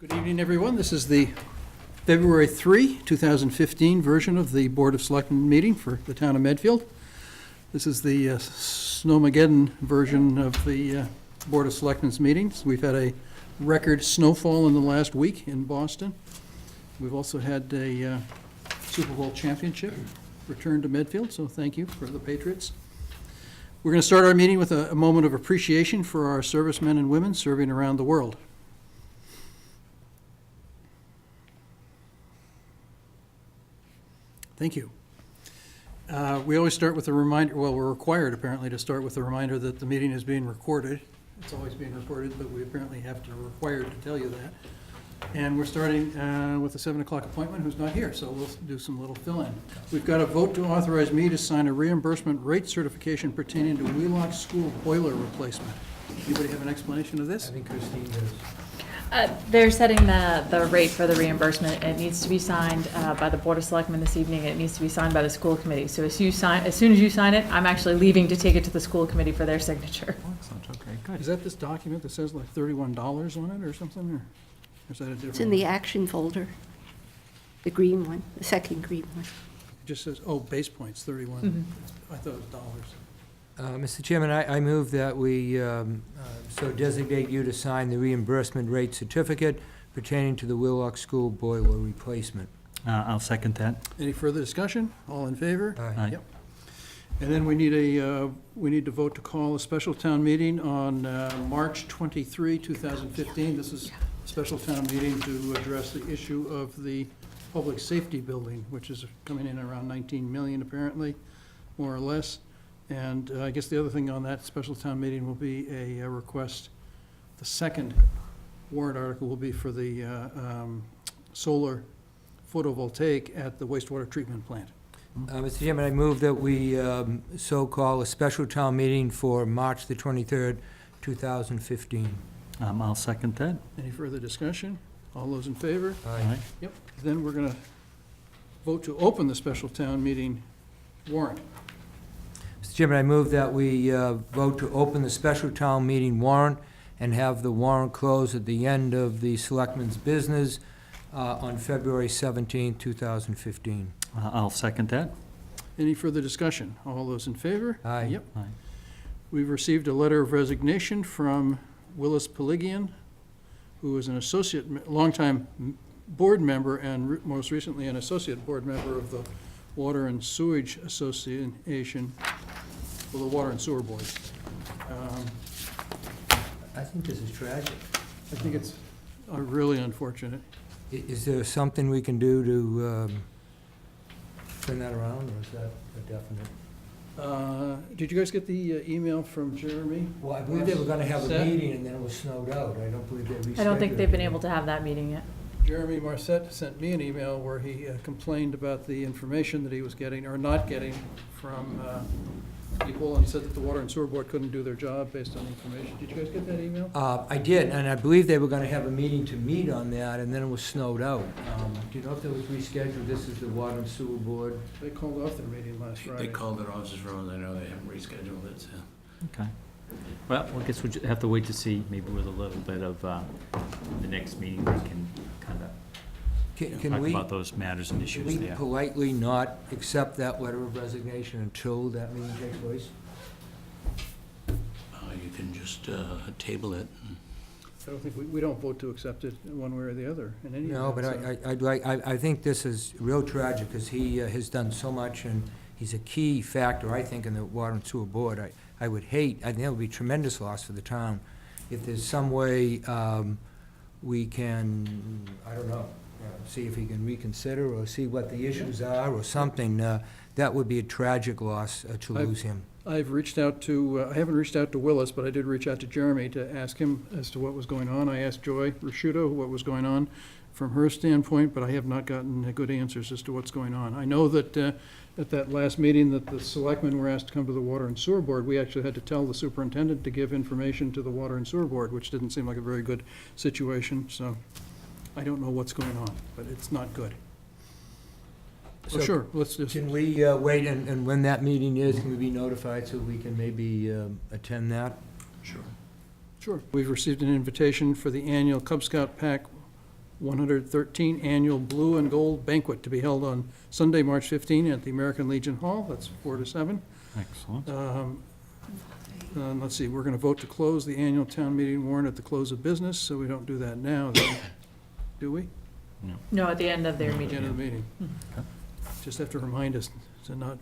Good evening, everyone. This is the February 3, 2015 version of the Board of Selectmen meeting for the town of Medfield. This is the Snowmageddon version of the Board of Selectmen's meetings. We've had a record snowfall in the last week in Boston. We've also had a Super Bowl championship return to Medfield, so thank you for the Patriots. We're going to start our meeting with a moment of appreciation for our servicemen and women serving around the world. Thank you. We always start with a reminder, well, we're required apparently to start with a reminder that the meeting is being recorded. It's always being recorded, but we apparently have to required to tell you that. And we're starting with the 7 o'clock appointment, who's not here, so we'll do some little fill-in. We've got a vote to authorize me to sign a reimbursement rate certification pertaining to Wheelock School boiler replacement. Anybody have an explanation of this? I think Christine does. They're setting the rate for the reimbursement. It needs to be signed by the Board of Selectmen this evening. It needs to be signed by the school committee. So as soon as you sign it, I'm actually leaving to take it to the school committee for their signature. Excellent, okay, good. Is that this document that says like $31 on it or something, or is that a different? It's in the action folder, the green one, the second green one. It just says, oh, base points, 31. Mm-hmm. I thought it was dollars. Mr. Chairman, I move that we so designate you to sign the reimbursement rate certificate pertaining to the Wheelock School boiler replacement. I'll second that. Any further discussion? All in favor? Aye. Yep. And then we need to vote to call a special town meeting on March 23, 2015. This is a special town meeting to address the issue of the public safety building, which is coming in around 19 million apparently, more or less. And I guess the other thing on that special town meeting will be a request. The second warrant article will be for the solar photovoltaic at the wastewater treatment plant. Mr. Chairman, I move that we so call a special town meeting for March the 23rd, 2015. I'll second that. Any further discussion? All those in favor? Aye. Yep. Then we're going to vote to open the special town meeting warrant. Mr. Chairman, I move that we vote to open the special town meeting warrant and have the warrant close at the end of the selectmen's business on February 17, 2015. I'll second that. Any further discussion? All those in favor? Aye. Yep. Aye. We've received a letter of resignation from Willis Peligian, who is an associate, longtime board member and most recently an associate board member of the Water and Sewage Association, well, the Water and Sewer Board. I think this is tragic. I think it's really unfortunate. Is there something we can do to turn that around, or is that a definite? Did you guys get the email from Jeremy? Well, I believe they were gonna have a Set. meeting and then it was snowed out. I don't believe they rescheduled. I don't think they've been able to have that meeting yet. Jeremy Marcette sent me an email where he complained about the information that he was getting or not getting from people and said that the Water and Sewer Board couldn't do their job based on the information. Did you guys get that email? I did, and I believe they were gonna have a meeting to meet on that, and then it was snowed out. Do you know if that was rescheduled? This is the Water and Sewer Board. They called off their meeting last Friday. They called it off as wrong, I know they haven't rescheduled it, so. Okay. Well, I guess we'll have to wait to see, maybe with a little bit of, the next meeting, we can kind of Can talk we, about those matters and can issues we there. politely not accept that letter of resignation until that meeting takes place? You can just table it. I don't think, we don't vote to accept it one way or the other in any No, but event, I think this is real tragic, because he has done so much, and he's a key factor, I think, in the Water and Sewer Board. I would hate, I think it would be a tremendous loss for the town. If there's some way we can, I don't know, see if he can reconsider, or see what the issues are, or something, that would be a tragic loss to lose him. I've reached out to, I haven't reached out to Willis, but I did reach out to Jeremy to ask him as to what was going on. I asked Joy Rashuto what was going on from her standpoint, but I have not gotten good answers as to what's going on. I know that at that last meeting that the selectmen were asked to come to the Water and Sewer Board, we actually had to tell the superintendent to give information to the Water and Sewer Board, which didn't seem like a very good situation, so I don't know what's going on, but it's not good. So Well, sure, let's just, Can we wait, and when that meeting is, can we be notified so we can maybe attend that? Sure. sure. We've received an invitation for the annual Cub Scout Pack 113 Annual Blue and Gold Banquet to be held on Sunday, March 15 at the American Legion Hall. That's 4 to 7. Excellent. Let's see, we're going to vote to close the annual town meeting warrant at the close of business, so we don't do that now, then, do we? No, at the end of their At the meeting. end of the meeting. Just have to remind us to not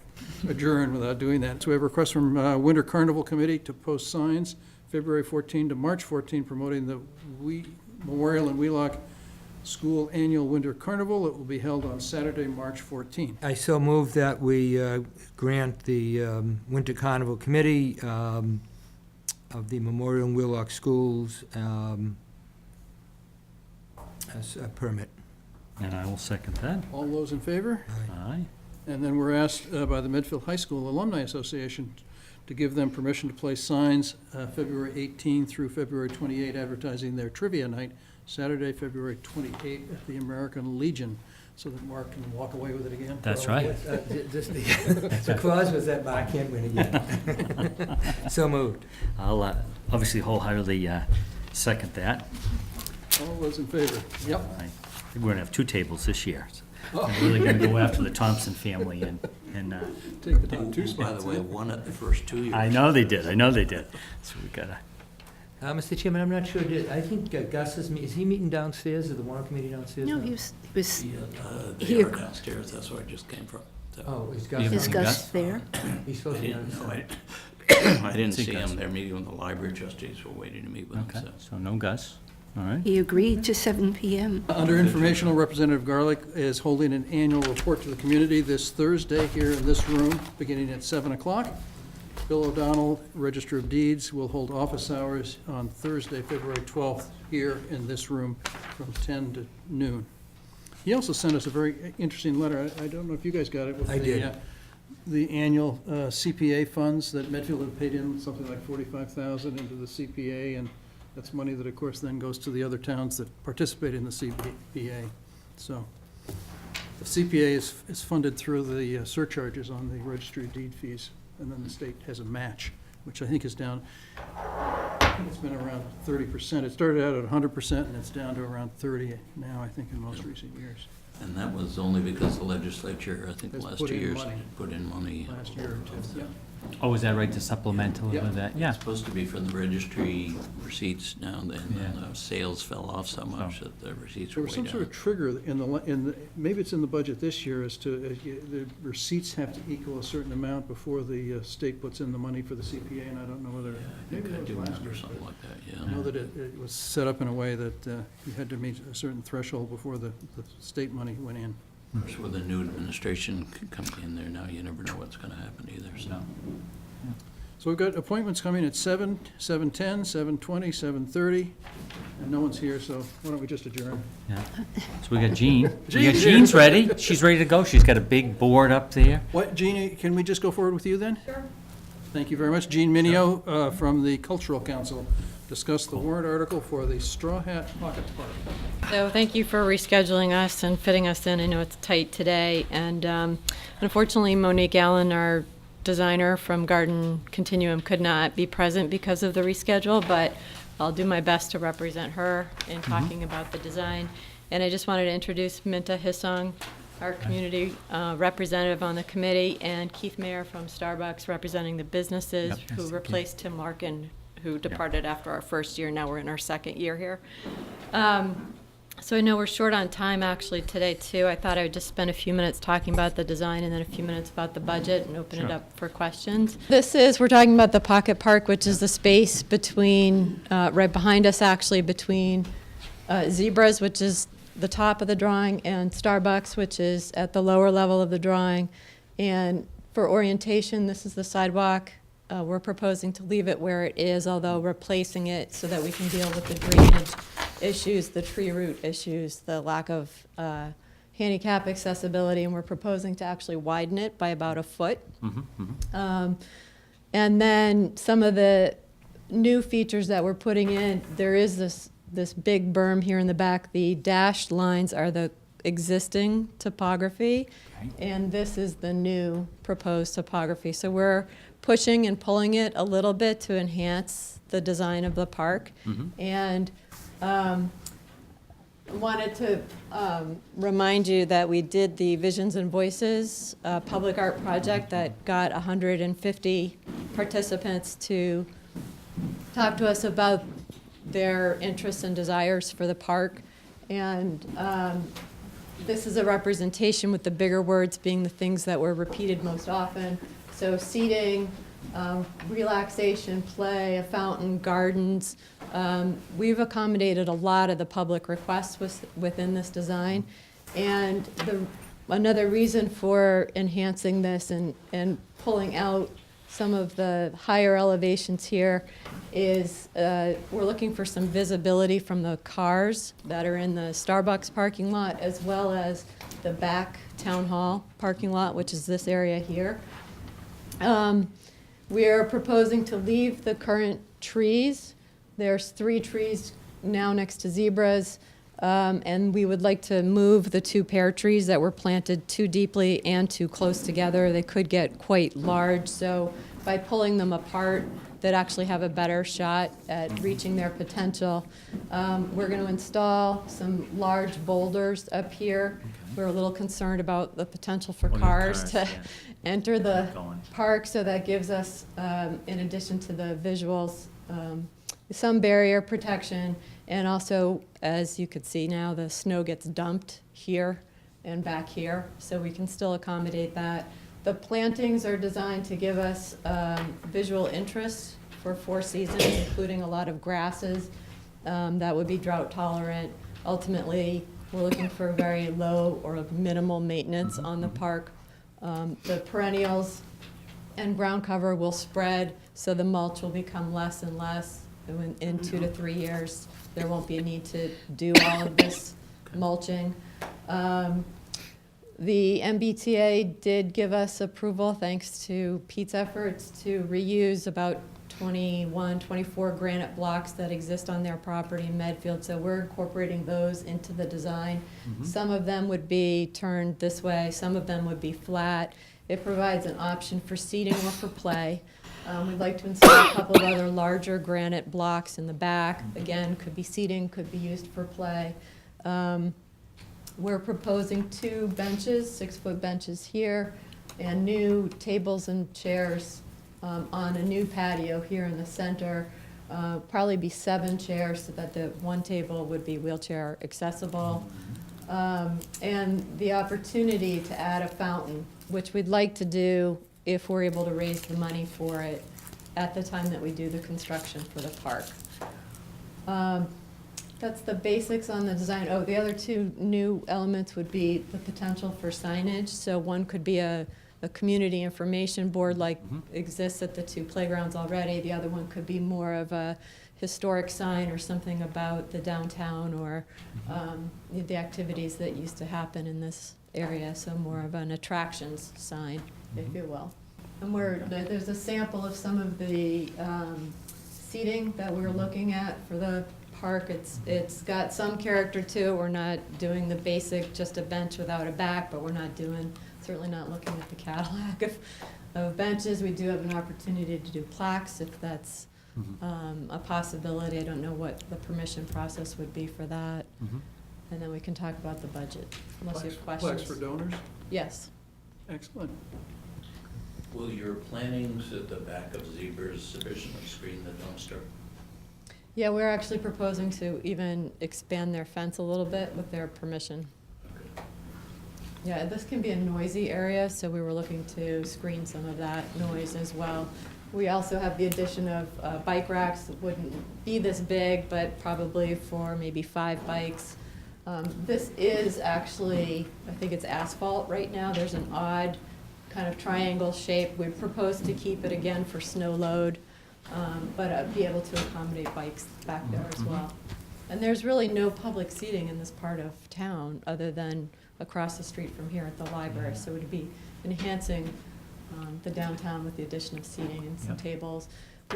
adjourn without doing that. So we have a request from Winter Carnival Committee to post signs February 14 to March 14 promoting the Memorial and Wheelock School Annual Winter Carnival. It will be held on Saturday, March 14. I so move that we grant the Winter Carnival Committee of the Memorial and Wheelock Schools as a permit. And I will second that. All those in favor? Aye. And then we're asked by the Medfield High School Alumni Association to give them permission to place signs February 18 through February 28 advertising their trivia night, Saturday, February 28 at the American Legion, so that Mark can walk away with it again. That's right. The clause was that Mark can't win again. So moved. I'll obviously wholeheartedly second that. All those in favor? Yep. I think we're gonna have 2 tables this year. We're really gonna go after the Thompson family and Take the top 2 By spots. the way, won it the first 2 years. I know they did. So we gotta, Mr. Chairman, I'm not sure, I think Gus is he meeting downstairs, or the warrant committee downstairs? No, now? he was, They Here. are downstairs, that's where I just came from. So, Oh, is Gus? Yeah. is coming? Gus there? He's I supposed to be didn't know, on I didn't See see Gus. him, they're meeting with the library trustees, we're waiting to meet with okay, them, so. so no Gus, all right. He agreed to 7 PM. Under informational, Representative Garlick is holding an annual report to the community this Thursday here in this room, beginning at 7 o'clock. Bill O'Donnell, Register of Deeds, will hold office hours on Thursday, February 12th, here in this room from 10 to noon. He also sent us a very interesting letter. I don't know if you guys got it. With I did. The annual CPA funds that Medfield had paid in, something like $45,000 into the CPA, and that's money that, of course, then goes to the other towns that participate in the CPA. So the CPA is funded through the surcharges on the registry of deed fees, and then the state has a match, which I think is down, I think it's been around 30%. It started out at 100%, and it's down to around 30 now, I think, in most recent years. And that was only because the legislature, I think, the Has last put 2 in years, money. put in money. Last year or two, yeah. Oh, is that right, to supplemental Yep. with that? Yeah. It's supposed to be from the registry receipts now, and then Yeah. the sales fell off so much Oh. that the receipts There were was way some sort of down. trigger in the, maybe it's in the budget this year, as to, the receipts have to equal a certain amount before the state puts in the money for the CPA, and I don't know whether, Yeah, I maybe think I that do was last remember year. something like that, I yeah. know that it was set up in a way that you had to meet a certain threshold before the state money went in. Of course, with the new administration coming in there now, you never know what's gonna happen either, so. No. So we've got appointments coming at 7, 7:10, 7:20, 7:30, and no one's here, so why don't we just adjourn? Yeah. So we got Jean. We got Jean's Jean's ready. She's ready to go. She's got a big board up there. What, Jeannie, can we just go forward with you then? Sure. Thank you very much. Jean Minio from the Cultural Council discussed the warrant article for the Straw Hat Pocket Park. So thank you for rescheduling us and fitting us in. I know it's tight today. And unfortunately, Monique Allen, our designer from Garden Continuum, could not be present because of the reschedule, but I'll do my best to represent her in talking about the design. And I just wanted to introduce Minta Hissong, our community representative on the committee, and Keith Mayer from Starbucks representing the businesses Yep. who replaced Tim Larkin, who departed after our first year. Now we're in our second year here. So I know we're short on time actually today too. I thought I would just spend a few minutes talking about the design and then a few minutes about the budget and open it Sure. up for questions. We're talking about the Pocket Park, which is the space between, right behind us actually, between Zebras, which is the top of the drawing, and Starbucks, which is at the lower level of the drawing. And for orientation, this is the sidewalk. We're proposing to leave it where it is, although replacing it so that we can deal with the drainage issues, the tree root issues, the lack of handicap accessibility, and we're proposing to actually widen it by about a foot. And then some of the new features that we're putting in, there is this big berm here in the back. The dashed lines are the existing topography, and this is the new proposed topography. So we're pushing and pulling it a little bit to enhance the design of the park. And wanted to remind you that we did the Visions and Voices public art project that got 150 participants to talk to us about their interests and desires for the park. And this is a representation with the bigger words being the things that were repeated most often. So seating, relaxation, play, a fountain, gardens. We've accommodated a lot of the public requests within this design. And another reason for enhancing this and pulling out some of the higher elevations here is we're looking for some visibility from the cars that are in the Starbucks parking lot, as well as the back town hall parking lot, which is this area here. We are proposing to leave the current trees. There's 3 trees now next to zebras, and we would like to move the 2 pear trees that were planted too deeply and too close together. They could get quite large, so by pulling them apart, that actually have a better shot at reaching their potential. We're going to install some large boulders up here. We're a little concerned about the potential for cars to enter the park, so that gives us, in addition to the visuals, some barrier protection, and also, as you could see now, the snow gets dumped here and back here, so we can still accommodate that. The plantings are designed to give us visual interest for 4 seasons, including a lot of grasses that would be drought tolerant. Ultimately, we're looking for very low or minimal maintenance on the park. The perennials and ground cover will spread, so the mulch will become less and less. In 2 to 3 years, there won't be a need to do all of this mulching. The MBTA did give us approval, thanks to Pete's efforts, to reuse about 24 granite blocks that exist on their property in Medfield. So we're incorporating those into the design. Some of them would be turned this way, some of them would be flat. It provides an option for seating or for play. We'd like to install a couple of other larger granite blocks in the back. Again, could be seating, could be used for play. We're proposing 2 benches, 6-foot benches here, and new tables and chairs on a new patio here in the center. Probably be 7 chairs, so that the 1 table would be wheelchair accessible. And the opportunity to add a fountain, which we'd like to do if we're able to raise the money for it at the time that we do the construction for the park. That's the basics on the design. Oh, the other 2 new elements would be the potential for signage. So one could be a community information board like exists at the 2 playgrounds already. The other one could be more of a historic sign or something about the downtown or the activities that used to happen in this area. So more of an attractions sign, if you will. And there's a sample of some of the seating that we're looking at for the park. It's got some character to it. We're not doing the basic, just a bench without a back, but we're certainly not looking at the Cadillac of benches. We do have an opportunity to do plaques if that's a possibility. I don't know what the permission process would be for that. And then we can talk about the budget, unless you have questions. Plaques for donors? Yes. Excellent. Will your plantings at the back of zebras sufficiently screen the dumpster? Yeah, we're actually proposing to even expand their fence a little bit with their permission. Okay. Yeah, this can be a noisy area, so we were looking to screen some of that noise as well. We also have the addition of bike racks that wouldn't be this big, but probably for maybe 5 bikes. This is actually, I think it's asphalt right now. There's an odd kind of triangle shape. We propose to keep it again for snow load, but be able to accommodate bikes back there as well. And there's really no public seating in this part of town other than across the street from here at the library. So it would be enhancing the downtown with the addition of seating and some tables.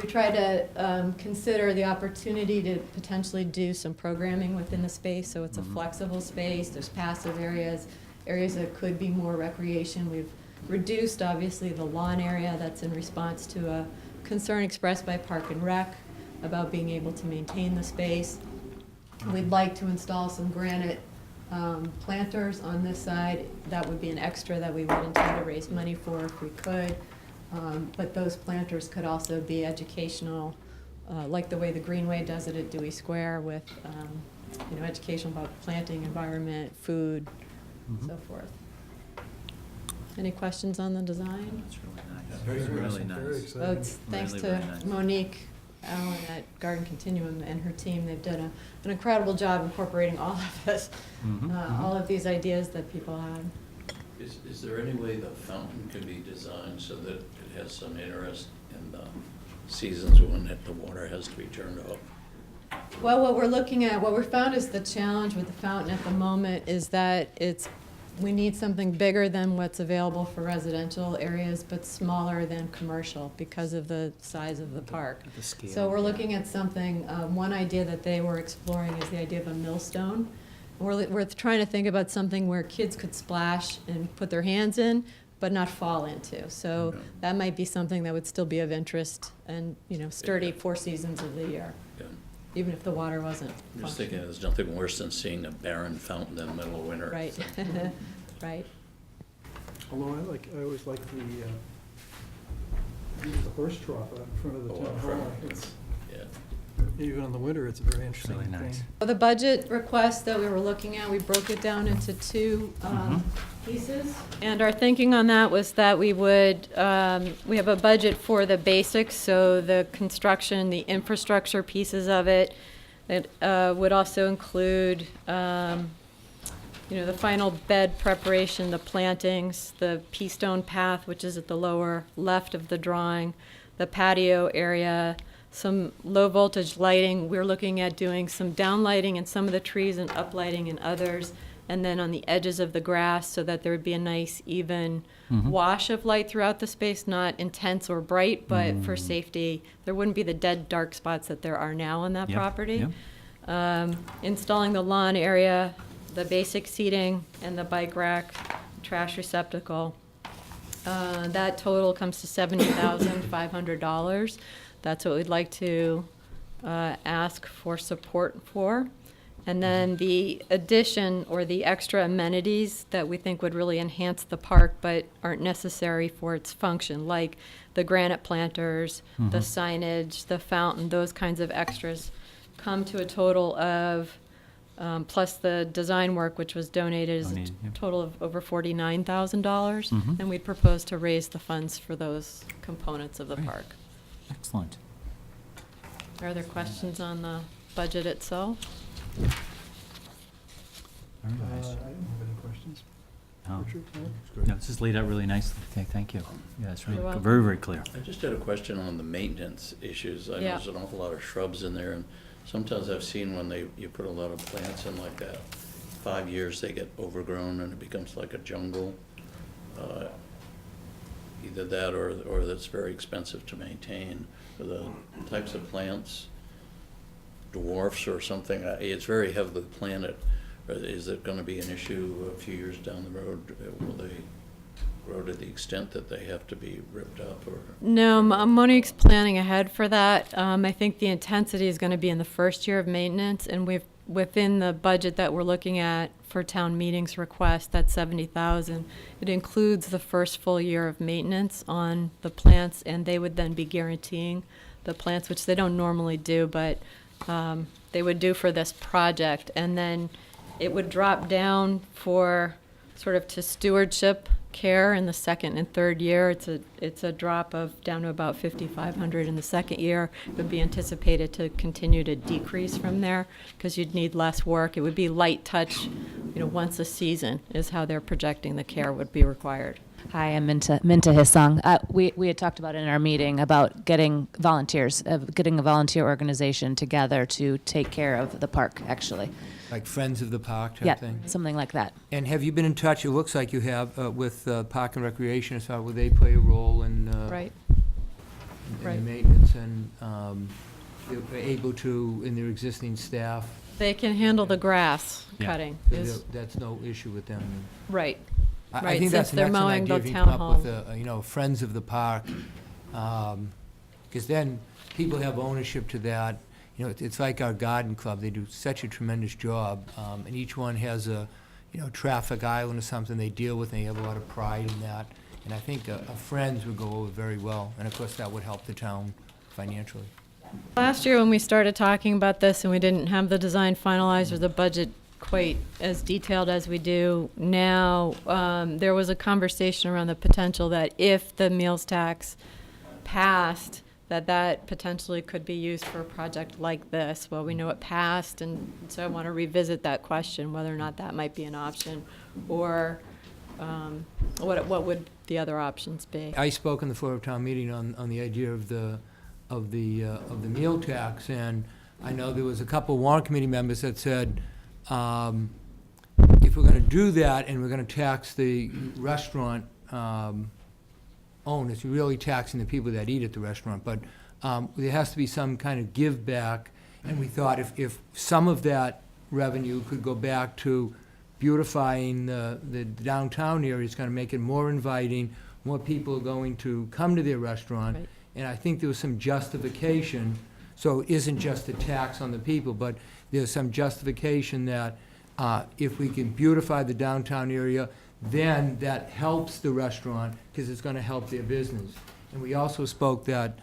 We try to consider the opportunity to potentially do some programming within the space, so it's a flexible space. There's passive areas that could be more recreation. We've reduced, obviously, the lawn area. That's in response to a concern expressed by Park and Rec about being able to maintain the space. We'd like to install some granite planters on this side. That would be an extra that we would intend to raise money for if we could. But those planters could also be educational, like the way the Greenway does it at Dewey Square with, education about planting, environment, food, so forth. Any questions on the design? That's really nice. Very Really Very nice. exciting. Well, it's thanks Really, to really nice. Monique Allen at Garden Continuum and her team. They've done an incredible job incorporating all of this, all of these ideas that people had. Is there any way the fountain can be designed so that it has some interest in the seasons when the water has to be turned off? Well, what we found is the challenge with the fountain at the moment is that we need something bigger than what's available for residential areas, but smaller than commercial because of the size of the park. The scale, So we're yeah. looking at something, one idea that they were exploring is the idea of a millstone. We're trying to think about something where kids could splash and put their hands in, but not fall into. So Okay. that might be something that would still be of interest and, sturdy 4 seasons of the year, Yeah. even if the water wasn't I'm just thinking functioning. there's nothing worse than seeing a barren fountain in the middle of winter. Right, right. Although I always like the horse trough out in front of the Oh, town out front. hall. It's, Yeah. even in the winter, it's a very interesting Really thing. nice. The budget request that we were looking at, we broke it down into 2 pieces. And our thinking on that was that we would, we have a budget for the basics, so the construction, the infrastructure pieces of it. It would also include, the final bed preparation, the plantings, the pea stone path, which is at the lower left of the drawing, the patio area, some low voltage lighting. We're looking at doing some downlighting in some of the trees and uplighting in others. And then on the edges of the grass so that there would be a nice even wash of light throughout the space, not intense or bright, but for safety. There wouldn't be the dead dark spots that there are now on that Yep, property. yep. Installing the lawn area, the basic seating, and the bike rack, trash receptacle. That total comes to $70,500. That's what we'd like to ask for support for. And then the addition or the extra amenities that we think would really enhance the park but aren't necessary for its function, like the granite planters, the signage, the fountain, those kinds of extras, come to a total of, plus the design work, which was donated, is a Donated, yep. total of over $49,000. Mhm. And we'd propose to raise the funds for those components of the Great. park. Excellent. Are there questions on the budget itself? Very I nice. don't have any questions. No. Richard, no? No, this is laid out really nicely. Thank you. Yeah, it's really, You're welcome. very, very clear. I just had a question on the maintenance issues. I know Yeah. there's an awful lot of shrubs in there, and sometimes I've seen when you put a lot of plants in like that, 5 years they get overgrown and it becomes like a jungle. Either that or that's very expensive to maintain. The types of plants, dwarfs or something, it's very heavily planted. Is it gonna be an issue a few years down the road? Will they grow to the extent that they have to be ripped up or? No, Monique's planning ahead for that. I think the intensity is going to be in the first year of maintenance, and within the budget that we're looking at for town meetings request, that $70,000, it includes the first full year of maintenance on the plants, and they would then be guaranteeing the plants, which they don't normally do, but they would do for this project. And then it would drop down for sort of to stewardship care in the second and third year. It's a drop of down to about $5,500 in the second year. It would be anticipated to continue to decrease from there because you'd need less work. It would be light touch, once a season is how they're projecting the care would be required. Hi, I'm Minta Hissong. We had talked about in our meeting about getting volunteers, getting a volunteer organization together to take care of the park, actually. Like Friends of the Park Yeah, type thing? something like that. And have you been in touch, it looks like you have, with Park and Recreation, as far as will they play a role in Right. in right. the maintenance and they're able to, in their existing staff? They can handle the grass Yeah. cutting. That's no issue with them? Right. I Right, think that's since they're an excellent mowing idea the if you town come up with hall. Friends of the Park, because then people have ownership to that. you know, it's like our garden club. They do such a tremendous job, and each one has a, you know, traffic island or something they deal with, and they have a lot of pride in that. And I think a Friends would go over very well, and of course, that would help the town financially. Last year, when we started talking about this and we didn't have the design finalized or the budget quite as detailed as we do now, there was a conversation around the potential that if the meals tax passed, that potentially could be used for a project like this. Well, we know it passed, and so I want to revisit that question, whether or not that might be an option, or what would the other options be? I spoke in the floor of town meeting on the idea of the meal tax, and I know there was a couple warrant committee members that said, if we're gonna do that and we're gonna tax the restaurant owners, you're really taxing the people that eat at the restaurant, but there has to be some kind of give back, and we thought if some of that revenue could go back to beautifying the downtown area, it's gonna make it more inviting, more people are going to come to their restaurant. Right. And I think there was some justification, so it isn't just a tax on the people, but there's some justification that if we can beautify the downtown area, then that helps the restaurant, because it's gonna help their business. And we also spoke that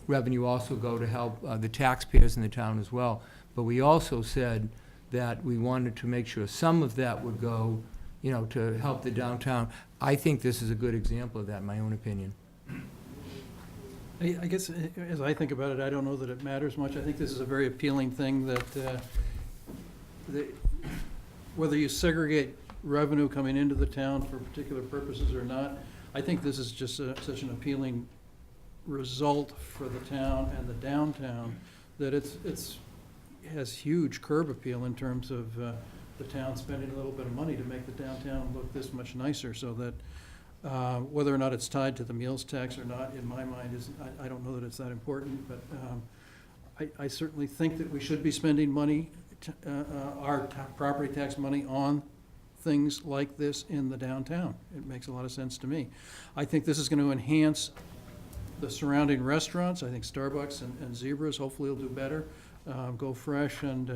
revenue also go to help the taxpayers in the town as well. But we also said that we wanted to make sure some of that would go, you know, to help the downtown. I think this is a good example of that, in my own opinion. I guess, as I think about it, I don't know that it matters much. I think this is a very appealing thing that, whether you segregate revenue coming into the town for particular purposes or not, I think this is just such an appealing result for the town and the downtown that it has huge curb appeal in terms of the town spending a little bit of money to make the downtown look this much nicer, so that whether or not it's tied to the meals tax or not, in my mind, I don't know that it's that important, but I certainly think that we should be spending money, our property tax money, on things like this in the downtown. It makes a lot of sense to me. I think this is going to enhance the surrounding restaurants. I think Starbucks and Zebras hopefully will do better. Go Fresh and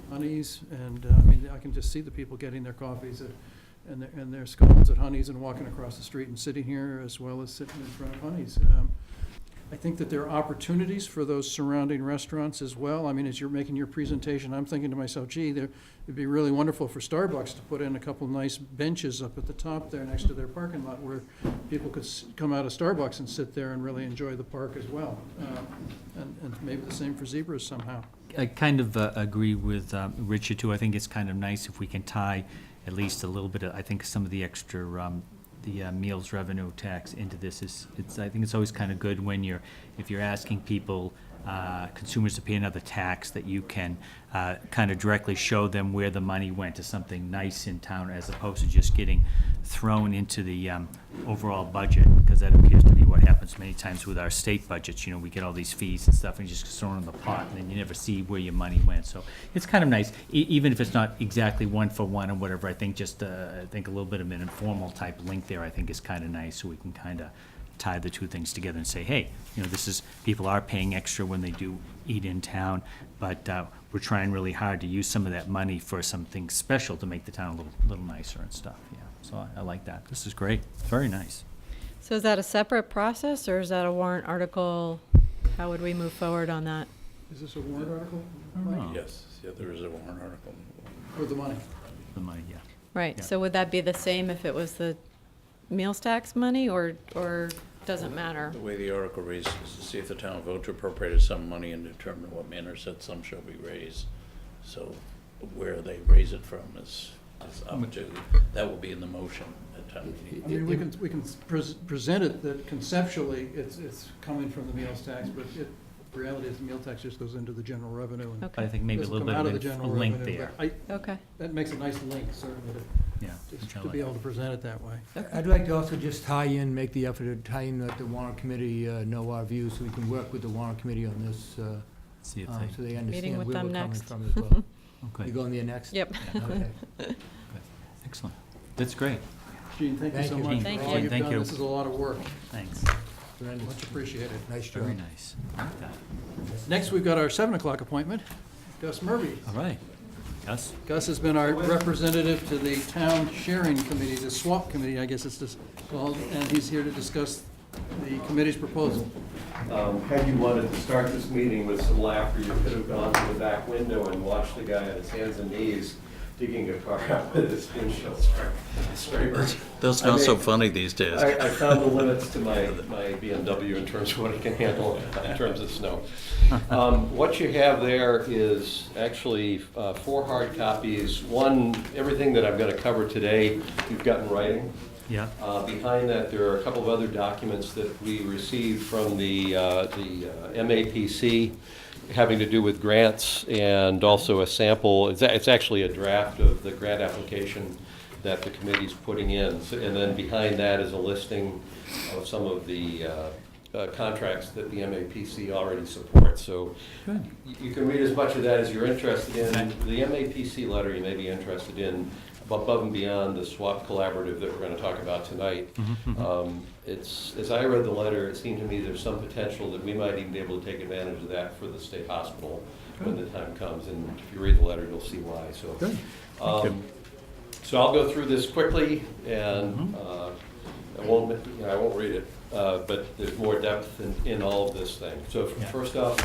Honey's, and I mean, I can just see the people getting their coffees and their scones at Honey's and walking across the street and sitting here, as well as sitting in front of Honey's. I think that there are opportunities for those surrounding restaurants as well. I mean, as you're making your presentation, I'm thinking to myself, gee, it'd be really wonderful for Starbucks to put in a couple nice benches up at the top there next to their parking lot, where people could come out of Starbucks and sit there and really enjoy the park as well. And maybe the same for Zebras somehow. I kind of agree with Richard, too. I think it's kind of nice if we can tie at least a little bit of, I think some of the extra, the meals revenue tax into this I think it's always kind of good when if you're asking people, consumers to pay another tax, that you can kind of directly show them where the money went to something nice in town, as opposed to just getting thrown into the overall budget, because that appears to be what happens many times with our state budgets. You know, we get all these fees and stuff, and you just throw it in the pot, and then you never see where your money went. So it's kind of nice, even if it's not exactly one for one or whatever. I think just I think a little bit of an informal type link there, I think, is kind of nice, so we can kind of tie the two things together and say, hey, you know, people are paying extra when they do eat in town, but we're trying really hard to use some of that money for something special to make the town a little nicer and stuff. Yeah, so I like that. This is great. Very nice. So is that a separate process, or is that a warrant article? How would we move forward on that? Is this a warrant article? I don't know. Yes, yeah, there is a warrant article. For the money? The money, yeah. Right, Yeah. so would that be the same if it was the meals tax money, or doesn't matter? The way the article reads is to see if the town vote to appropriate some money and determine what manner said sum shall be raised. So where they raise it from is up to, that will be in the motion at town meeting. I mean, we can present it that conceptually it's coming from the meals tax, but the reality is the meal tax just goes into the general revenue. And Okay. I think maybe a doesn't little come out of bit the of a general link revenue, there. but Okay. that makes a nice link, certainly, Yeah. just which I to like. be able to present it that way. I'd like to also just make the effort to tie in that the warrant committee know our views, so we can work with the warrant committee on this, See if so they, they understand where with we're them coming next. from as well. okay. You going there next? Yep. Okay. Excellent. That's great. Gene, thank you Thank so you. much Thank for all you. you've Thank done. you. This is a lot of work. Thanks. Tremendous. Much appreciated. Nice job. Very nice. I like that. Next, we've got our 7 o'clock appointment, Gus Murphy. All right. Gus? Gus has been our representative to the Town Sharing Committee, the SWAP Committee, I guess it's just called, and he's here to discuss the committee's proposal. Had you wanted to start this meeting with some laughter, you could have gone to the back window and watched the guy on his hands and knees digging a car out with his windshield scraper. That's not so funny these days. I found the limits to my BMW in terms of what it can handle in terms of snow. What you have there is actually 4 hard copies. One, everything that I'm going to cover today, you've got in writing. Yeah. Behind that, there are a couple of other documents that we received from the MAPC having to do with grants, and also a sample. It's actually a draft of the grant application that the committee's putting in. And then behind that is a listing of some of the contracts that the MAPC already supports. So Good. you can read as much of that as you're interested in. The MAPC letter you may be interested in, above and beyond the SWAP collaborative that we're going to talk about tonight. As I read the letter, it seemed to me there's some potential that we might even be able to take advantage of that for the state hospital when the time comes. And if you read the letter, you'll see why. So, Good. so I'll go through this quickly, and I won't read it, but there's more depth in all of this thing. So first off,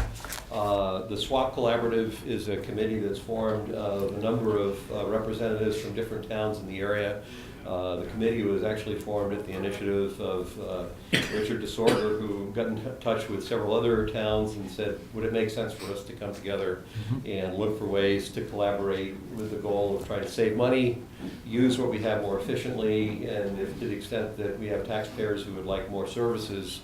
the SWAP Collaborative is a committee that's formed of a number of representatives from different towns in the area. The committee was actually formed at the initiative of Richard DeSorder, who got in touch with several other towns and said, would it make sense for us to come together and look for ways to collaborate with the goal of trying to save money, use what we have more efficiently, and if to the extent that we have taxpayers who would like more services,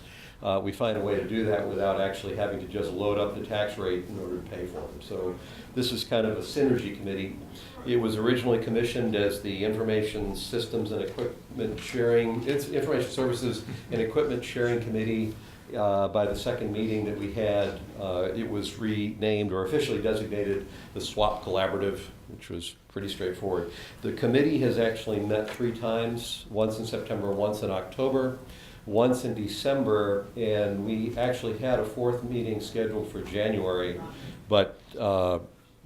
we find a way to do that without actually having to just load up the tax rate in order to pay for them. So this is kind of a synergy committee. It was originally commissioned as the Information Systems and Equipment Sharing, it's Information Services and Equipment Sharing Committee. By the second meeting that we had, it was renamed or officially designated the SWAP Collaborative, which was pretty straightforward. The committee has actually met 3 times, once in September, once in October, once in December, and we actually had a 4th meeting scheduled for January, but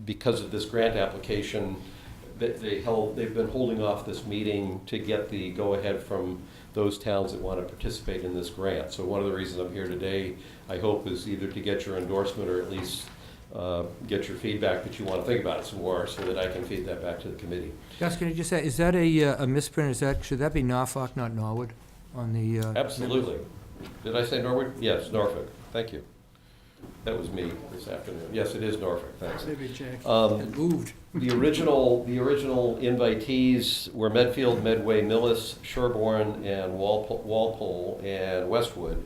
because of this grant application, they've been holding off this meeting to get the go-ahead from those towns that want to participate in this grant. So one of the reasons I'm here today, I hope, is either to get your endorsement or at least get your feedback that you want to think about it some more, so that I can feed that back to the committee. Gus, can you just say, is that a misprint? Should that be Norfolk, not Norwood, on the? Absolutely. Did I say Norwood? Yes, Norfolk. Thank you. That was me this afternoon. Yes, it is Norfolk. Thanks. Maybe Jack had moved. The original invitees were Medfield, Medway, Millis, Sherborne, and Walpole and Westwood.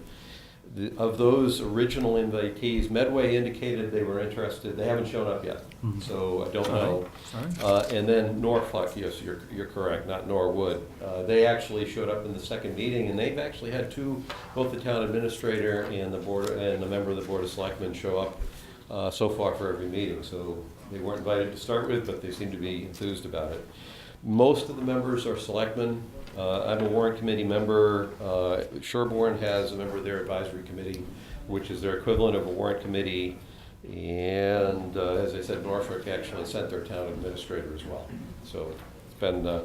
Of those original invitees, Medway indicated they were interested. They haven't shown up yet, so I don't know. And then Norfolk, yes, you're correct, not Norwood. They actually showed up in the second meeting, and they've actually had both the town administrator and the member of the Board of Selectmen show up so far for every meeting. So they weren't invited to start with, but they seem to be enthused about it. Most of the members are selectmen. I'm a warrant committee member. Sherborne has a member of their advisory committee, which is their equivalent of a warrant committee. And as I said, Norfolk actually sent their town administrator as well. So it's been,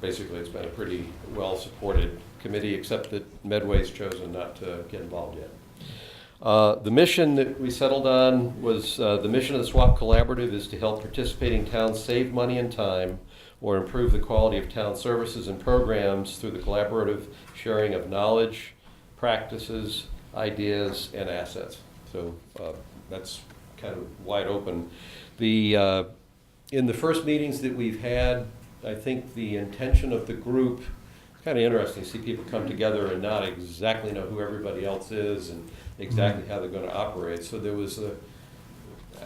basically it's been a pretty well-supported committee, except that Medway's chosen not to get involved yet. The mission that we settled on was, the mission of the SWAP Collaborative is to help participating towns save money and time or improve the quality of town services and programs through the collaborative sharing of knowledge, practices, ideas, and assets. So that's kind of wide open. In the first meetings that we've had, I think the intention of the group, it's kind of interesting to see people come together and not exactly know who everybody else is and exactly how they're going to operate. So there was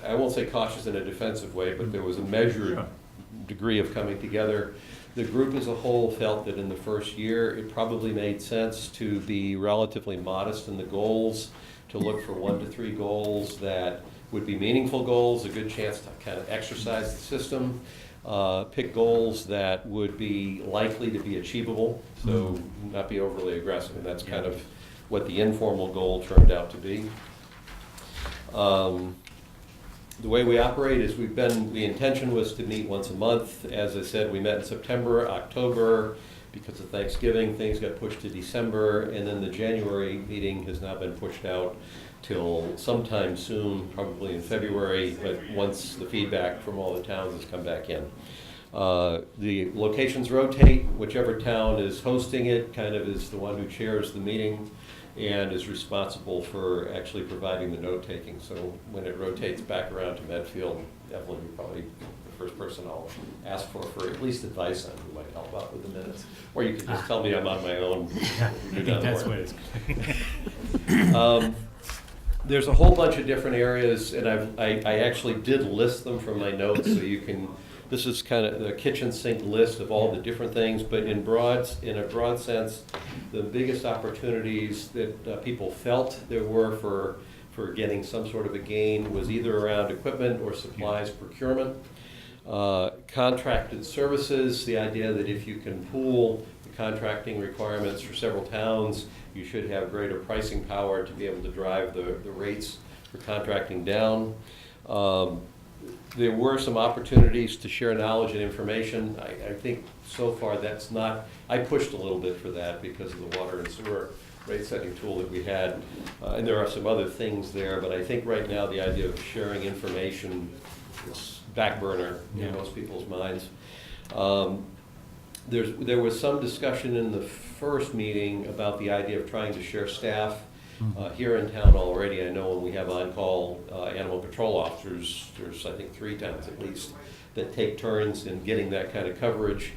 I won't say cautious in a defensive way, but there was a measured degree of coming together. The group as a whole felt that in the first year it probably made sense to be relatively modest in the goals, to look for 1 to 3 goals that would be meaningful goals, a good chance to kind of exercise the system, pick goals that would be likely to be achievable, so not be overly aggressive, and that's kind of what the informal goal turned out to be. The way we operate is the intention was to meet once a month. As I said, we met in September, October. Because of Thanksgiving, things got pushed to December, and then the January meeting has now been pushed out till sometime soon, probably in February, but once the feedback from all the towns has come back in. The locations rotate. Whichever town is hosting it kind of is the one who chairs the meeting and is responsible for actually providing the note-taking. So when it rotates back around to Medfield, Evelyn, you're probably the first person I'll ask for at least advice on who might help out with the minutes. Or you could just tell me I'm on my own. That's what it's. There's a whole bunch of different areas, and I actually did list them from my notes, so you can, this is kind of the kitchen sink list of all the different things, but in a broad sense, the biggest opportunities that people felt there were for getting some sort of a gain was either around equipment or supplies procurement. Contracted services, the idea that if you can pool the contracting requirements for several towns, you should have greater pricing power to be able to drive the rates for contracting down. There were some opportunities to share knowledge and information. I think so far that's not, I pushed a little bit for that because of the water and sewer rate setting tool that we had. And there are some other things there, but I think right now the idea of sharing information is back burner in most people's minds. There was some discussion in the first meeting about the idea of trying to share staff. Here in town already, I know when we have on-call animal control officers, there's I think 3 towns at least that take turns in getting that kind of coverage.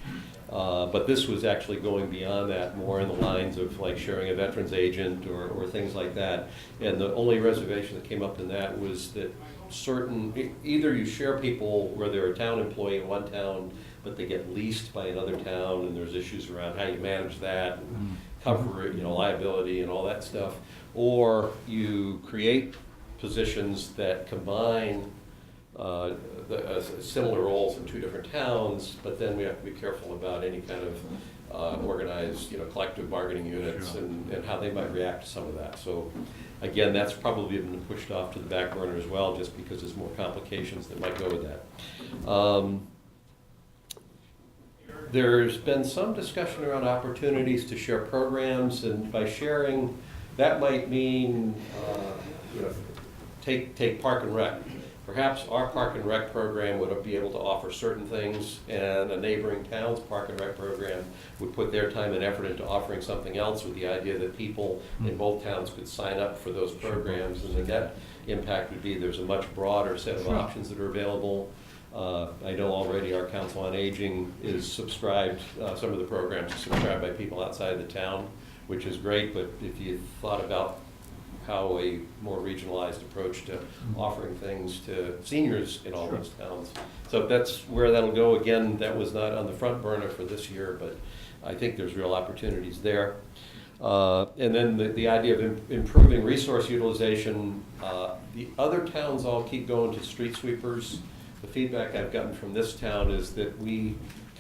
But this was actually going beyond that, more in the lines of like sharing a veterans agent or things like that. And the only reservation that came up in that was that either you share people where they're a town employee in one town, but they get leased by another town, and there's issues around how you manage that, and cover it, liability and all that stuff. Or you create positions that combine similar roles in 2 different towns, but then we have to be careful about any kind of organized, collective bargaining units and how they might react to some of that. So again, that's probably been pushed off to the back burner as well, just because there's more complications that might go with that. There's been some discussion around opportunities to share programs, and by sharing, that might mean, take Park and Rec. Perhaps our Park and Rec program would be able to offer certain things, and a neighboring town's Park and Rec program would put their time and effort into offering something else, with the idea that people in both towns could sign up for those programs, and the net impact would be there's a much broader set of options that are available. I know already our Council on Aging is subscribed, some of the programs are subscribed by people outside the town, which is great, but if you thought about how a more regionalized approach to offering things to seniors in all those towns. So that's where that'll go. Again, that was not on the front burner for this year, but I think there's real opportunities there. And then the idea of improving resource utilization. The other towns all keep going to street sweepers. The feedback I've gotten from this town is that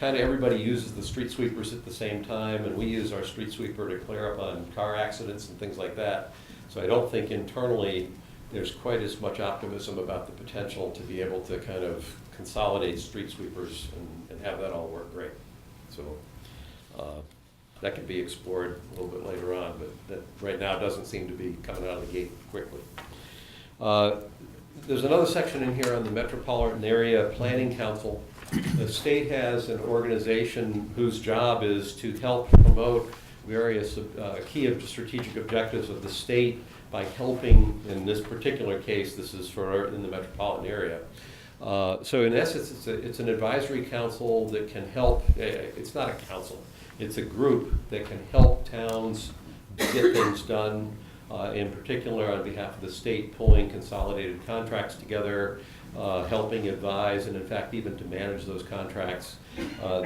everybody uses the street sweepers at the same time, and we use our street sweeper to clear up on car accidents and things like that. So I don't think internally there's quite as much optimism about the potential to be able to kind of consolidate street sweepers and have that all work great. So that could be explored a little bit later on, but that right now doesn't seem to be coming out of the gate quickly. There's another section in here on the Metropolitan Area Planning Council. The state has an organization whose job is to help promote various key strategic objectives of the state by helping, in this particular case, this is in the metropolitan area. So in essence, it's an advisory council that can help. It's not a council. It's a group that can help towns get things done, in particular on behalf of the state, pulling consolidated contracts together, helping advise, and in fact even to manage those contracts.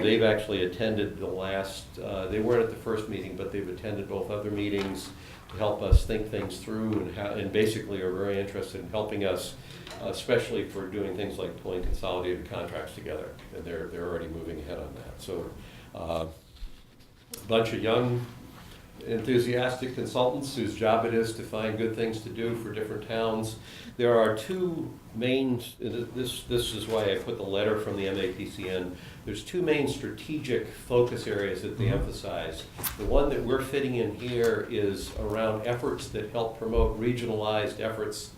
They've actually attended they weren't at the first meeting, but they've attended both other meetings to help us think things through, and basically are very interested in helping us, especially for doing things like pulling consolidated contracts together, and they're already moving ahead on that. So a bunch of young enthusiastic consultants whose job it is to find good things to do for different towns. There are two main, this is why I put the letter from the MAPC in. There's two main strategic focus areas that they emphasize. The one that we're fitting in here is around efforts that help promote regionalized efforts,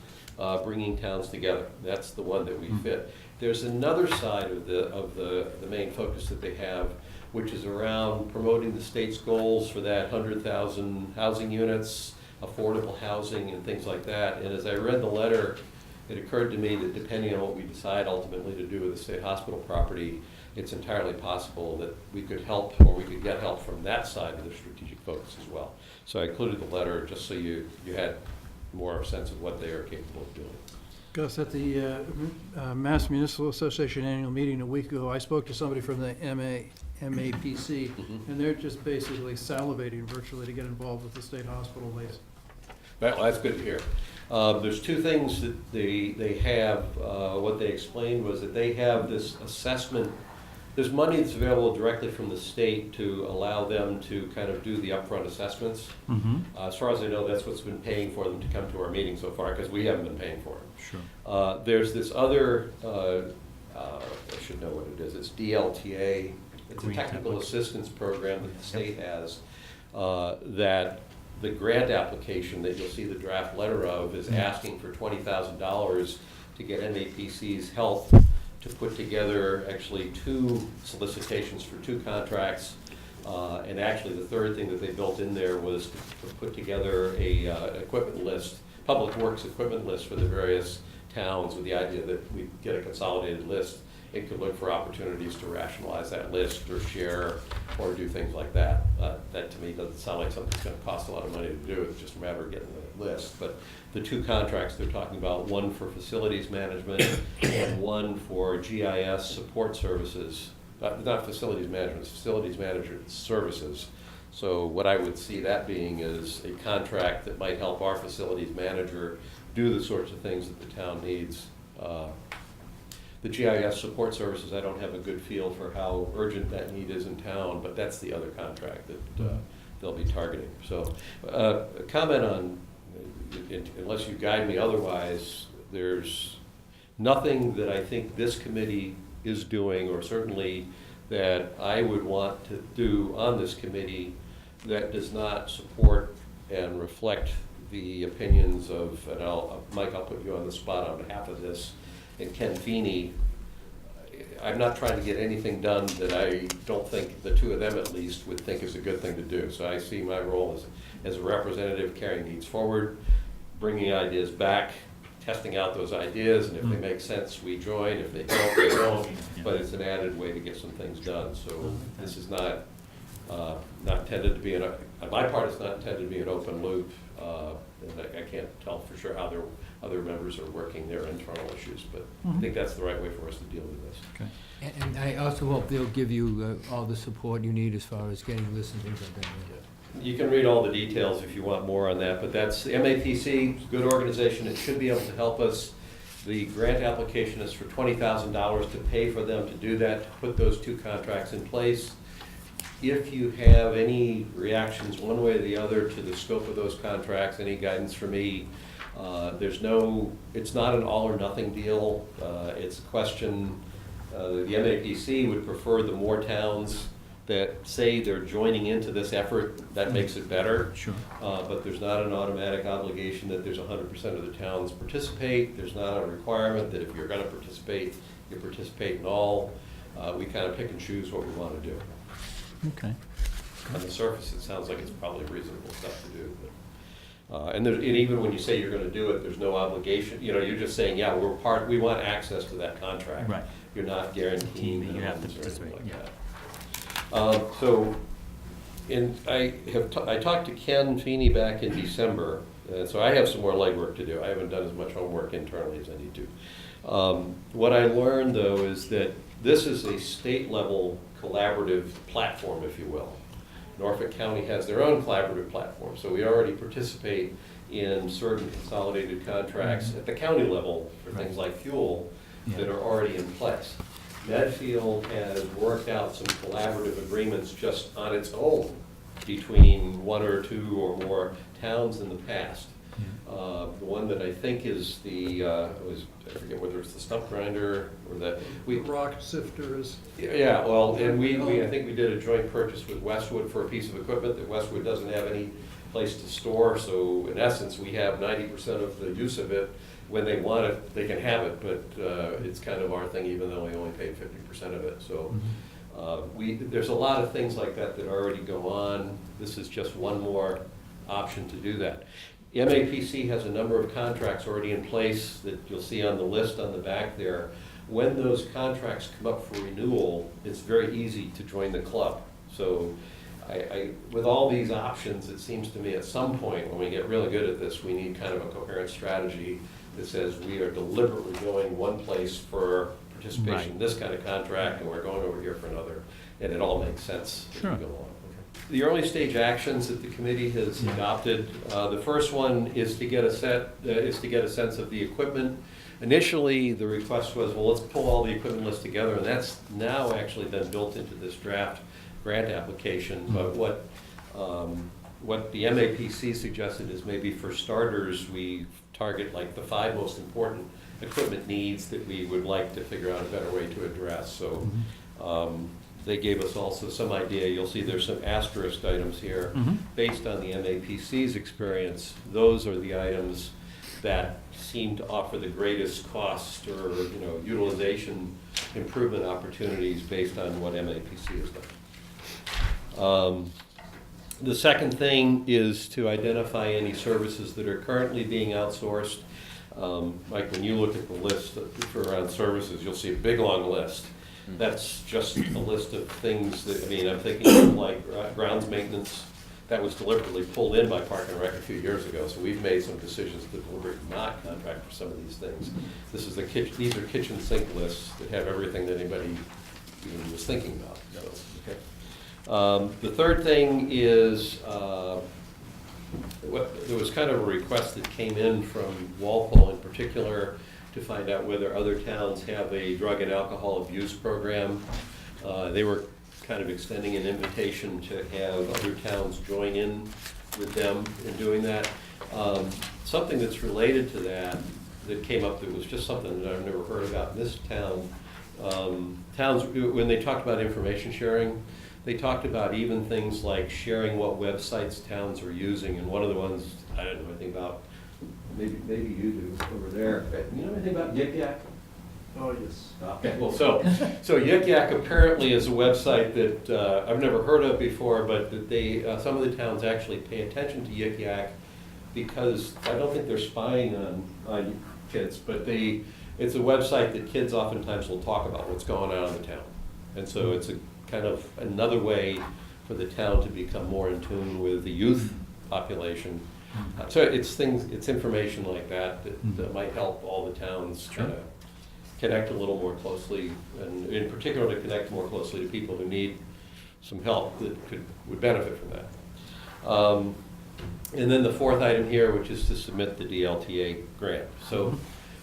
bringing towns together. That's the one that we fit. There's another side of the main focus that they have, which is around promoting the state's goals for that 100,000 housing units, affordable housing, and things like that. And as I read the letter, it occurred to me that depending on what we decide ultimately to do with the state hospital property, it's entirely possible that we could help, or we could get help from that side of the strategic focus as well. So I included the letter just so you had more of a sense of what they are capable of doing. Gus, at the Mass Municipal Association annual meeting a week ago, I spoke to somebody from the MAPC, and they're just basically salivating virtually to get involved with the state hospital base. Well, that's good to hear. There's two things that they have. What they explained was that they have this assessment. There's money that's available directly from the state to allow them to kind of do the upfront assessments. As far as I know, that's what's been paying for them to come to our meeting so far, because we haven't been paying for them. Sure. There's this other, I should know what it is, it's DLTA. It's a Green technical template. assistance program that the state has, that the grant application that you'll see the draft letter of is asking for $20,000 to get MAPC's help to put together actually 2 solicitations for 2 contracts. And actually the third thing that they built in there was to put together a equipment list, public works equipment list for the various towns, with the idea that we get a consolidated list. It could look for opportunities to rationalize that list or share or do things like that. That to me doesn't sound like something that's going to cost a lot of money to do. It's just a matter of getting the list. But the 2 contracts they're talking about, one for facilities management and one for GIS support services. Not facilities management, it's facilities management services. So what I would see that being is a contract that might help our facilities manager do the sorts of things that the town needs. The GIS support services, I don't have a good feel for how urgent that need is in town, but that's the other contract that they'll be targeting. So a comment on, unless you guide me otherwise, there's nothing that I think this committee is doing, or certainly that I would want to do on this committee, that does not support and reflect the opinions of, and Mike, I'll put you on the spot on behalf of this, and Ken Feeney. I'm not trying to get anything done that I don't think the 2 of them at least would think is a good thing to do. So I see my role as a representative carrying needs forward, bringing ideas back, testing out those ideas, and if they make sense, we join. If they don't, we don't. But it's an added way to get some things done. So this is not intended to be, on my part, it's not intended to be an open loop. And I can't tell for sure how their other members are working their internal issues, but I think that's the right way for us to deal with this. Okay. And I also hope they'll give you all the support you need as far as getting lists and things like that. You can read all the details if you want more on that, but that's MAPC, good organization. It should be able to help us. The grant application is for $20,000 to pay for them to do that, to put those 2 contracts in place. If you have any reactions one way or the other to the scope of those contracts, any guidance for me, it's not an all or nothing deal. It's a question, the MAPC would prefer the more towns that say they're joining into this effort, that makes it better. Sure. But there's not an automatic obligation that there's 100% of the towns participate. There's not a requirement that if you're going to participate, you participate in all. We kind of pick and choose what we want to do. Okay. On the surface, it sounds like it's probably reasonable stuff to do. But, and even when you say you're going to do it, there's no obligation. You know, you're just saying, yeah, we want access to that contract. Right. You're not guaranteeing That you have to minimums or anything participate, like yeah. that. So, I talked to Ken Feeney back in December, and so I have some more legwork to do. I haven't done as much homework internally as I need to. What I learned, though, is that this is a state-level collaborative platform, if you will. Norfolk County has their own collaborative platform, so we already participate in certain consolidated contracts at the county level for things like fuel that are already in place. Medfield has worked out some collaborative agreements just on its own between one or two or more towns in the past. The one that I think is I forget whether it's the stump grinder or the. Rock sifter is. Yeah, well, and I think we did a joint purchase with Westwood for a piece of equipment that Westwood doesn't have any place to store, so in essence, we have 90% of the use of it. When they want it, they can have it, but it's kind of our thing, even though we only paid 50% of it, so. There's a lot of things like that that already go on. This is just one more option to do that. MAPC has a number of contracts already in place that you'll see on the list on the back there. When those contracts come up for renewal, it's very easy to join the club. So with all these options, it seems to me at some point when we get really good at this, we need kind of a coherent strategy that says we are deliberately going one place for participation in this kind of contract, and we're going over here for another, and it all makes sense as we go along. The early stage actions that the committee has adopted, the first one is to get a sense of the equipment. Initially, the request was, well, let's pull all the equipment list together, and that's now actually been built into this draft grant application. But what the MAPC suggested is maybe for starters, we target like the 5 most important equipment needs that we would like to figure out a better way to address. So they gave us also some idea. You'll see there's some asterisk items here. Based on the MAPC's experience, those are the items that seem to offer the greatest cost or utilization improvement opportunities based on what MAPC has done. The second thing is to identify any services that are currently being outsourced. Like when you look at the list for around services, you'll see a big long list. That's just a list of things that, I'm thinking of like grounds maintenance. That was deliberately pulled in by Park and Rec a few years ago, so we've made some decisions to deliberately not contract for some of these things. These are kitchen sink lists that have everything that anybody even was thinking about. So, okay. The third thing is, there was kind of a request that came in from Walpole in particular to find out whether other towns have a drug and alcohol abuse program. They were kind of extending an invitation to have other towns join in with them in doing that. Something that's related to that came up that was just something that I've never heard about in this town. Towns, when they talked about information sharing, they talked about even things like sharing what websites towns are using, and one of the ones I don't know anything about, maybe you do over there. You know anything about Yik Yak? Oh, yes. Okay, well, so Yik Yak apparently is a website that I've never heard of before, but that they some of the towns actually pay attention to Yik Yak because I don't think they're spying on kids, but it's a website that kids oftentimes will talk about what's going on in the town, and so it's a kind of another way for the town to become more in tune with the youth population. So it's information like that might help all the towns try to connect a little more closely, and in particular to connect more closely to people who need some help that would benefit from that. And then the fourth item here, which is to submit the DLTA grant. So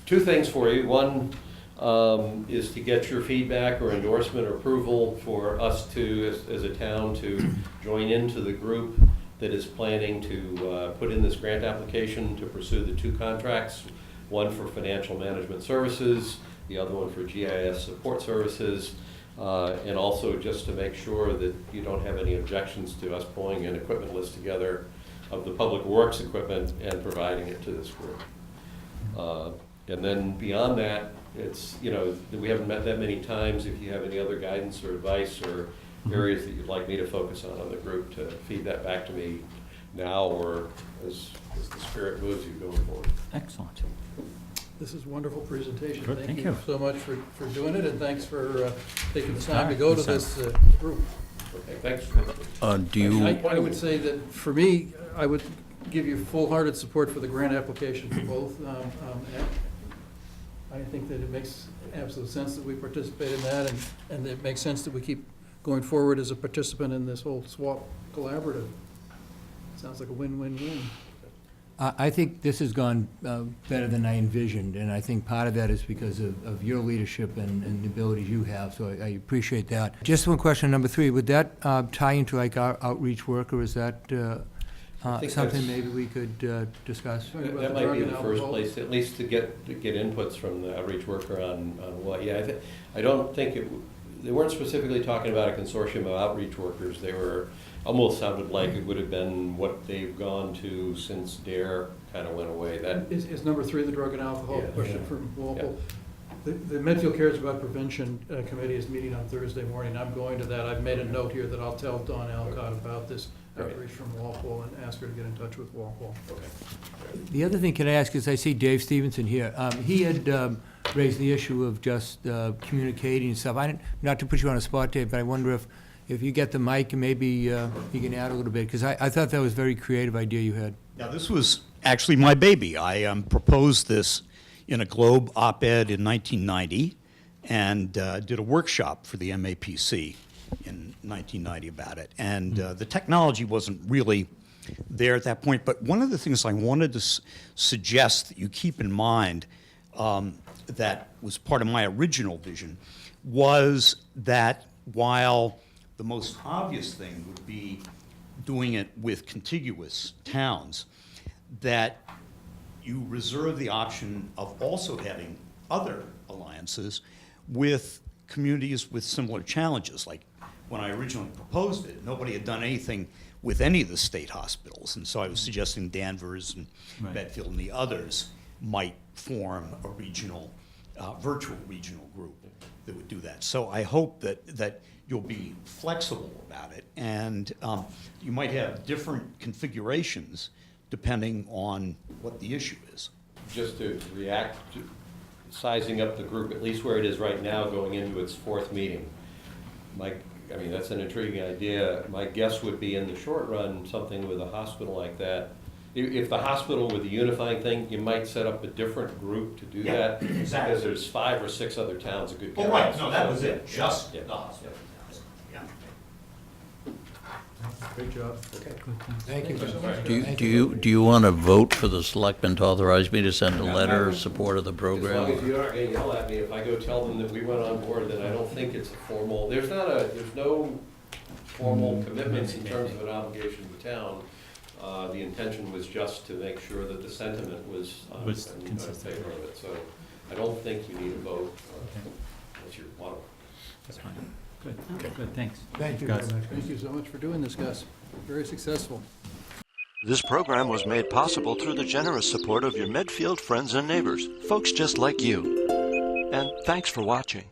2 things for you. One is to get your feedback or endorsement or approval for us to, as a town, to join into the group that is planning to put in this grant application to pursue the 2 contracts, one for financial management services, the other one for GIS support services, and also just to make sure that you don't have any objections to us pulling an equipment list together of the public works equipment and providing it to this group. And then beyond that, it's, we haven't met that many times. If you have any other guidance or advice or areas that you'd like me to focus on the group, to feed that back to me now or as the spirit moves you going forward. Excellent. This is a wonderful presentation. Good, Thank thank you you. so much for doing it, and thanks for taking the time to go to this group. Okay, thanks. I would say that for me, I would give you full-hearted support for the grant application for both. I think that it makes absolute sense that we participate in that, and it makes sense that we keep going forward as a participant in this whole SWAP collaborative. Sounds like a win-win-win. I think this has gone better than I envisioned, and I think part of that is because of your leadership and the abilities you have, so I appreciate that. Just one question, number 3, would that tie into like our outreach work, or is that think something that's- maybe we could discuss? That might be the first place, at least to get inputs from the outreach worker on what, yeah, I don't think they weren't specifically talking about a consortium of outreach workers. They were, almost sounded like it would have been what they've gone to since DARE kind of went away. That Is number 3 the drug and alcohol Yeah. question from Walpole? The Medfield Cares About Prevention Committee is meeting on Thursday morning. I'm going to that. I've made a note here that I'll tell Dawn Alcott about this Great. outreach from Walpole and ask her to get in touch with Walpole. Okay. The other thing, can I ask, is I see Dave Stevenson here. He had raised the issue of just communicating and stuff. Not to put you on a spot, Dave, but I wonder if you get the mic and maybe you can add a little bit, because I thought that was a very creative idea you had. Now, this was actually my baby. I proposed this in a Globe op-ed in 1990 and did a workshop for the MAPC in 1990 about it. And the technology wasn't really there at that point. But one of the things I wanted to suggest that you keep in mind that was part of my original vision was that while the most obvious thing would be doing it with contiguous towns, that you reserve the option of also having other alliances with communities with similar challenges. Like when I originally proposed it, nobody had done anything with any of the state hospitals, and so I was suggesting Danvers and Right. Medfield and the others might form a regional, virtual regional group that would do that. So I hope that you'll be flexible about it, and you might have different configurations depending on what the issue is. Just to react to sizing up the group, at least where it is right now, going into its 4th meeting. I mean, that's an intriguing idea. My guess would be in the short run, something with a hospital like that. If the hospital were the unifying thing, you might set up a different group to do Yeah, that. exactly. Because there's 5 or 6 other towns that could carry Oh, right, it. no, that was it, just Yeah. the hospital. Yeah. Great job. Okay. Thank you. Do you want to vote for the selectmen to authorize me to send a letter in support of the As long as program? you aren't gonna yell at me, if I go tell them that we went on board, then I don't think it's a formal, there's no formal commitments in terms of an obligation to the town. The intention was just to make sure that the sentiment was Was in consistent. favor of it, so I don't think you need a vote unless you want to. That's fine. Good, thanks. Thank you Gus. very much. Thank you so much for doing this, Gus. Very successful. This program was made possible through the generous support of your Medfield friends and neighbors, folks just like you. And thanks for watching.